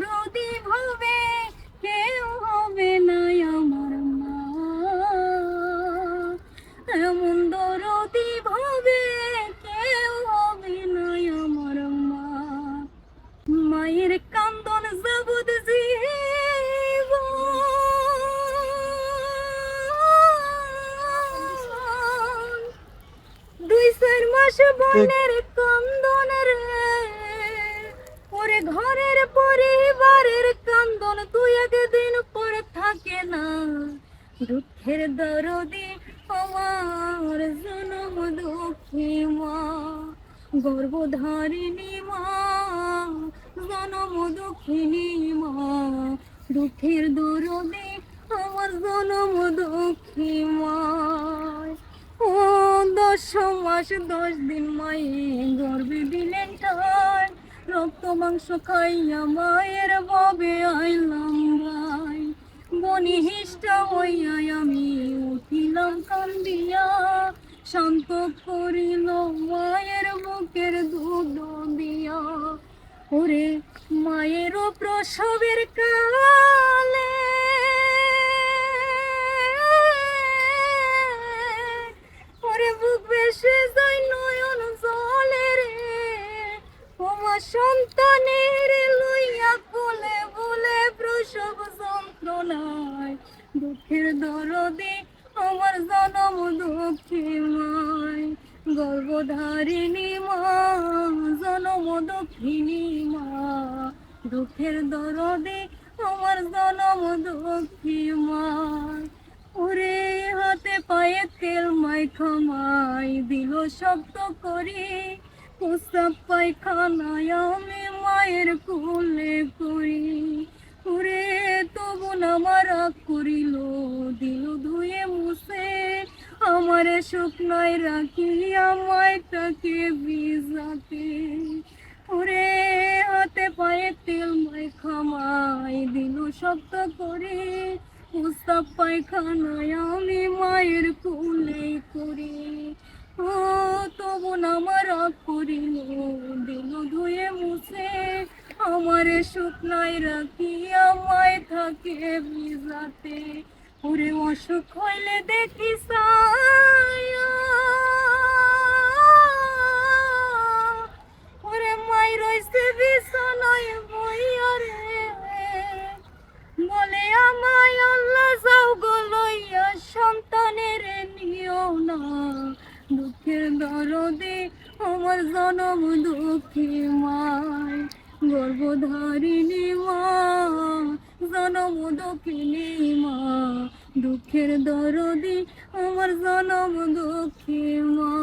দরদি ভাবে কেউ হবে না আমার মা, এমন দরদি ভাবে কেউ হবে না আমার মা। মায়ের কান্দন জবুদ জীবন, 2-4 মাস বোনের কান্দন রে, ওরে ঘরের পরিবারের কান্দন তুই একদিন পরে থাকে না। দুঃখের দরদি আমার জনম দুঃখী মা, গর্ভধারিণী মা, জনম দুঃখিনী মা। দুঃখের দরদি আমার জনম দুঃখী মা। ও 10 মাস 10 দিন মায়ে গর্ভে দিলেন ঠাই, রক্ত মাংস খাইয়া মায়ের বাবে আইলাম ভাই। বনিহিষ্ট হইয়া আমি উঠিলাম কান্দিয়া, শান্ত করিল মায়ের বুকের দুধ দিয়া। ওরে মায়েরও প্রসবের কালে ওরে বুক বেশে যায় নয়ন জলে রে, আমার সন্তানের লইয়া কোলে বলে প্রসব যন্ত্রণায়। দুঃখের দরদি আমার জনম দুঃখী মায়, গর্ভধারিণী মা, জনম দুঃখিনী মা। দুঃখের দরদি আমার জনম দুঃখী মা। ওরে হাতে পায়ে তেল মাইখা মাই দিল শক্ত করি, প্রস্তাব পায়খানায় আমি মায়ের কোলে করি। ওরে তবু আমার রাগ করিল, দিল ধুয়ে মুছে, আমারে শুকনায় রাখিয়া মায়টাকে ভিজাতে। ওরে হাতে পায়ে তেল মাইখা মাই দিল শক্ত করে, প্রস্তাব পায়খানায় আমি মায়ের কোলে করি। ও তবু আমার রাগ করিল, দিল ধুয়ে মুছে, আমারে শুকনায় রাখিয়া মায় থাকে ভিজাতে। ওরে অসুখ হইলে দেখি সায়া, ওরে মাই রইছে বিছানায় বইয়া রে, বলে আমায় আল্লাহ যাও গো লইয়া সন্তানের নিও না। দুঃখের দরদি আমার জনম দুঃখী মায়, গর্ভধারিণী মা, জনম দুঃখিনী মা। দুঃখের দরদি আমার জনম দুঃখী মা।